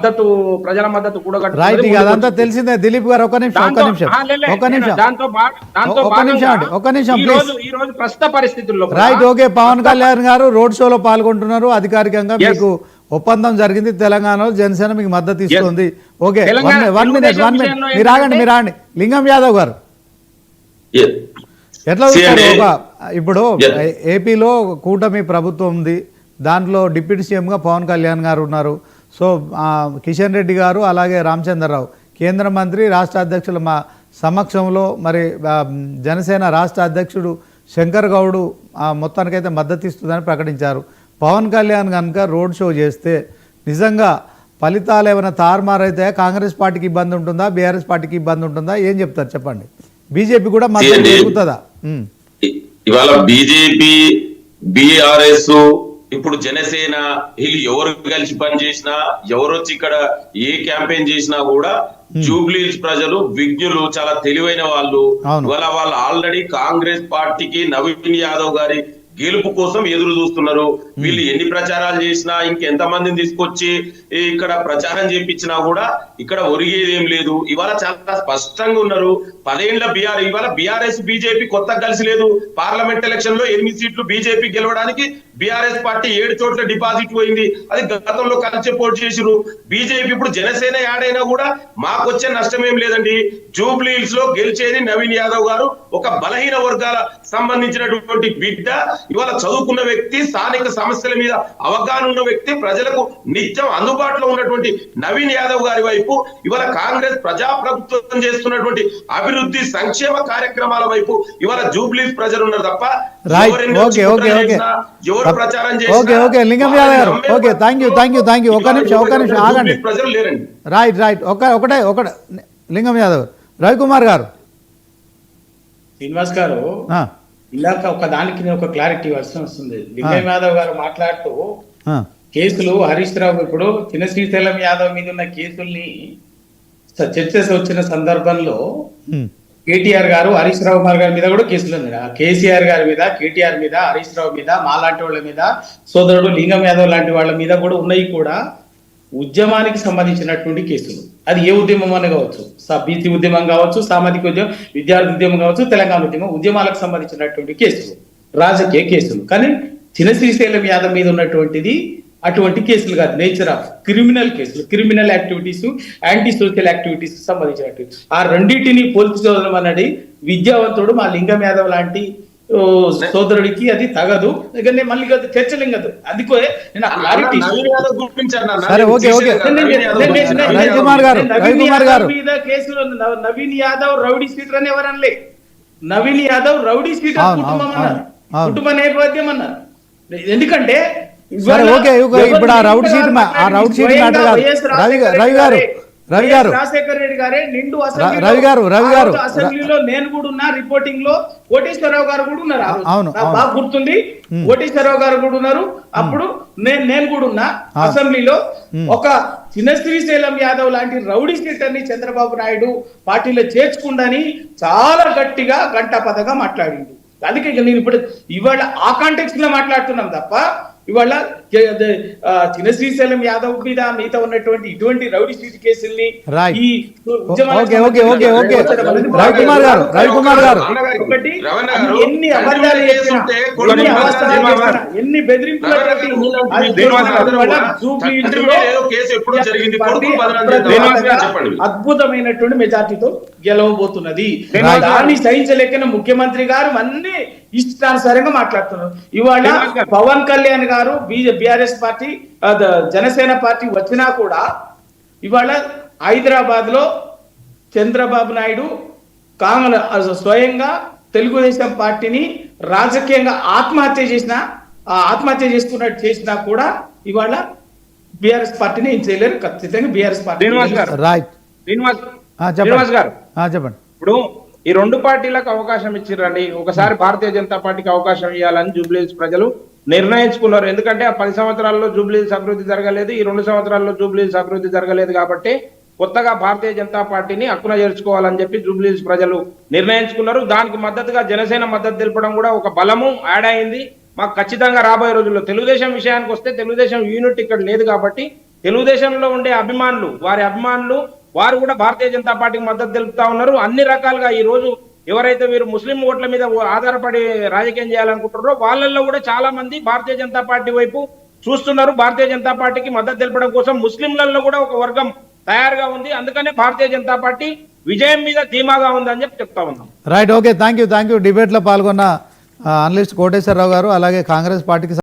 మద్దతు ప్రజల మద్దతు రైట్. అదంతా తెలిసిందే దిలీప్ గారు. ఒక నిమిషం ప్లీజ్. ఈ రోజు ప్రస్తుత పరిస్థితుల్లో రైట్. ఓకే, పవన్ కళ్యాణ్ గారు రోడ్ షోలో పాల్గొంటున్నారు. అధికారికంగా మీకు ఒప్పందం జరిగింది. తెలంగాణలో జనసేన మీకు మద్దతు ఇస్తుంది. ఓకే, 1 మినిట్ మీరు ఆగండి. లింగం యాదవ్ గారు ఎట్లా చూస్తారు? ఇప్పుడు ఏపీలో కూటమి ప్రభుత్వం ఉంది, దాంట్లో డిప్యూటీ సీఎంగా పవన్ కళ్యాణ్ గారు ఉన్నారు. సో కిషన్ రెడ్డి గారు అలాగే రామచంద్రరావు కేంద్ర మంత్రి, రాష్ట్ర అధ్యక్షుల మా సమక్షంలో మరి జనసేన రాష్ట్ర అధ్యక్షుడు శంకర్ గౌడ్ మొత్తానికైతే మద్దతు ఇస్తుందని ప్రకటించారు. పవన్ కళ్యాణ్ కనుక రోడ్ షో చేస్తే నిజంగా ఫలితాలు ఏమైనా తారుమారైతే కాంగ్రెస్ పార్టీకి ఇబ్బంది ఉంటుందా, బీఆర్ఎస్ పార్టీకి ఇబ్బంది ఉంటుందా? ఏం చెప్తారు చెప్పండి. బీజేపీ కూడా మద్దతు జరుగుతుందా? ఇవాళ బీజేపీ, బీఆర్ఎస్, ఇప్పుడు జనసేన వీళ్ళు ఎవరు కలిసి పనిచేసినా, ఎవరు వచ్చి ఇక్కడ ఏ క్యాంపెయిన్ చేసినా కూడా జూబ్లీహిల్స్ ప్రజలు విజ్ఞులు, చాలా తెలివైన వాళ్ళు. ఇవాళ వాళ్ళు ఆల్రెడీ కాంగ్రెస్ పార్టీకి నవీన్ యాదవ్ గారి గెలుపు కోసం ఎదురు చూస్తున్నారు. వీళ్ళు ఎన్ని ప్రచారాలు చేసినా, ఇంకెంత మందిని తీసుకొచ్చి ఇక్కడ ప్రచారం చేయించినా కూడా ఇక్కడ ఒరిగేది ఏం లేదు. ఇవాళ చాలా స్పష్టంగా ఉన్నారు. 10 ఏళ్ల ఇవాళ బీఆర్ఎస్ బీజేపీ కొత్త కలిసి లేదు. పార్లమెంట్ ఎలక్షన్ లో 8 సీట్లు బీజేపీ గెలవడానికి బీఆర్ఎస్ పార్టీ 7 చోట్ల డిపాజిట్ పోయింది. అది గతంలో కలిసి పోటీ చేసిరు. బీజేపీ ఇప్పుడు జనసేన యాడైనా కూడా మాకు వచ్చే నష్టం ఏం లేదండి. జూబ్లీహిల్స్ లో గెలిచేది నవీన్ యాదవ్ గారు, ఒక బలహీన వర్గాల సంబంధించినటువంటి బిడ్డ, ఇవాళ చదువుకున్న వ్యక్తి, స్థానిక సమస్యల మీద అవగాహన ఉన్న వ్యక్తి, ప్రజలకు నిత్యం అందుబాటులో ఉన్నటువంటి నవీన్ యాదవ్ గారి వైపు ఇవాళ కాంగ్రెస్ ప్రజాప్రభుత్వం చేస్తున్నటువంటి అభివృద్ధి సంక్షేమ కార్యక్రమాల వైపు ఇవాళ జూబ్లీహిల్స్ ప్రజలు ఉన్నారు తప్ప ఎవరు ప్రచారం చేసినా లింగం యాదవ్ గారు. Okay, thank you. ఒక నిమిషం ఆగండి. ప్రజలు లేరండి. రైట్. ఒకటే లింగం యాదవ్. రవికుమార్ గారు. శ్రీనివాస్ గారు, ఇలాక ఒక దానికి నేను ఒక క్లారిటీ వస్తుంది. లింగం యాదవ్ గారు మాట్లాడుతూ కేసులు హరీష్ రావు, ఇప్పుడు చిన్న శ్రీశైలం యాదవ్ మీద ఉన్న కేసుల్ని చర్చస్ వచ్చిన సందర్భంలో కేటీఆర్ గారు హరీష్ రావు గారి మీద కూడా కేసులు ఉంది. కేసీఆర్ గారి మీద, కేటీఆర్ మీద, హరీష్ రావు మీద, మాలాంటి వాళ్ళ మీద, సోదరుడు లింగం యాదవ్ లాంటి వాళ్ళ మీద కూడా ఉన్నాయి. కూడా ఉద్యమానికి సంబంధించినటువంటి కేసులు. అది ఏ ఉద్యమం అని కావచ్చు, బీసీ ఉద్యమం కావచ్చు, సామాజిక ఉద్యమం, విద్యార్థి ఉద్యమం కావచ్చు, తెలంగాణ ఉద్యమాలకు సంబంధించినటువంటి కేసులు, రాజకీయ కేసులు. కానీ చిన్న శ్రీశైలం యాదవ్ మీద ఉన్నటువంటిది అటువంటి కేసులు కాదు. నేచర్ ఆఫ్ క్రిమినల్ కేసులు, criminal activities, anti social activities సంబంధించినట్టు. ఆ రెండింటిని పోల్చి చూడడం అన్నది విద్యావంతుడు మా లింగం యాదవ్ లాంటి సోదరుడికి అది తగదు. మళ్ళీ చర్చలింగదు. అందుకే మీద కేసులో నవీన్ యాదవ్ రౌడీ షీటర్ అని ఎవరనలే. నవీన్ యాదవ్ రౌడీ షీటర్ కుటుంబం అన్నారు, కుటుంబ నేపథ్యం అన్నారు. ఎందుకంటే ఇప్పుడు ఆ రౌడీ షీట్ రవి గారు రాజశేఖర రెడ్డి గారే నిండు అసెంబ్లీలో నేను కూడా ఉన్నా, రిపోర్టింగ్ లో కోటేశ్వరరావు గారు కూడా ఉన్నారు. బాగా గుర్తుంది, కోటేశ్వరరావు గారు కూడా ఉన్నారు. అప్పుడు నేను కూడా ఉన్నా అసెంబ్లీలో. ఒక చిన్న శ్రీశైలం యాదవ్ లాంటి రౌడీ షీటర్ ని చంద్రబాబు నాయుడు పార్టీలో చేర్చుకుండని చాలా గట్టిగా గంటాపదగా మాట్లాడింది. అందుకే నేను ఇప్పుడు ఇవాళ ఆ కాంటెక్స్ట్ లో మాట్లాడుతున్నాం తప్ప ఇవాళ చిన్న శ్రీశైలం యాదవ్ మీద మిగతా ఉన్నటువంటి ఇటువంటి రౌడీ షీట్ కేసుల్ని ఎన్ని అబద్ధాలు ఎన్ని బెదిరింపులు అద్భుతమైనటువంటి మెజార్టీతో గెలవబోతున్నది. దాన్ని సహించలేకనే ముఖ్యమంత్రి గారు అన్ని ఇష్టానుసారంగా మాట్లాడుతున్నారు. ఇవాళ పవన్ కళ్యాణ్ గారు బీఆర్ఎస్ పార్టీ, జనసేన పార్టీ వచ్చినా కూడా ఇవాళ హైదరాబాద్ లో చంద్రబాబు నాయుడు కాంగ్రెస్ స్వయంగా తెలుగుదేశం పార్టీని రాజకీయంగా ఆత్మహత్య చేసుకున్నట్టు చేసినా కూడా ఇవాళ బీఆర్ఎస్ పార్టీని ఏం చేయలేరు. ఖచ్చితంగా బీఆర్ఎస్ పార్టీ. చెప్పండి. ఇప్పుడు ఈ రెండు పార్టీలకు అవకాశం ఇచ్చిరండి. ఒకసారి భారతీయ జనతా పార్టీకి అవకాశం ఇవ్వాలని జూబ్లీహిల్స్ ప్రజలు నిర్ణయించుకున్నారు. ఎందుకంటే ఆ 10 సంవత్సరాల్లో జూబ్లీహిల్స్ అభివృద్ధి జరగలేదు, ఈ 2 సంవత్సరాల్లో జూబ్లీహిల్స్ అభివృద్ధి జరగలేదు. కాబట్టి కొత్తగా భారతీయ జనతా పార్టీని హక్కున చేర్చుకోవాలని చెప్పి జూబ్లీహిల్స్ ప్రజలు నిర్ణయించుకున్నారు. దానికి మద్దతుగా జనసేన మద్దతు తెలపడం కూడా ఒక బలము యాడ్ అయింది. మాకు ఖచ్చితంగా రాబోయే రోజుల్లో తెలుగుదేశం విషయానికి వస్తే తెలుగుదేశం యూనిట్ ఇక్కడ లేదు కాబట్టి తెలుగుదేశంలో ఉండే అభిమానులు వారు కూడా భారతీయ జనతా పార్టీకి మద్దతు తెలుపుతా ఉన్నారు. అన్ని రకాలుగా ఈ రోజు ఎవరైతే వీరు ముస్లిం ఓట్ల మీద ఆధారపడి రాజకీయం చేయాలనుకుంటున్నారో వాళ్ళల్లో కూడా చాలా మంది భారతీయ జనతా పార్టీ వైపు చూస్తున్నారు. భారతీయ జనతా పార్టీకి మద్దతు తెలపడం కోసం ముస్లింలలో కూడా ఒక వర్గం తయారుగా ఉంది. అందుకనే భారతీయ జనతా పార్టీ విజయం మీద ధీమాగా ఉందని చెప్తా ఉన్నాం. Right, okay, thank you. డిబేట్లో పాల్గొన్న అనలిస్ట్ కోటేశ్వరరావు గారు అలాగే కాంగ్రెస్ పార్టీకి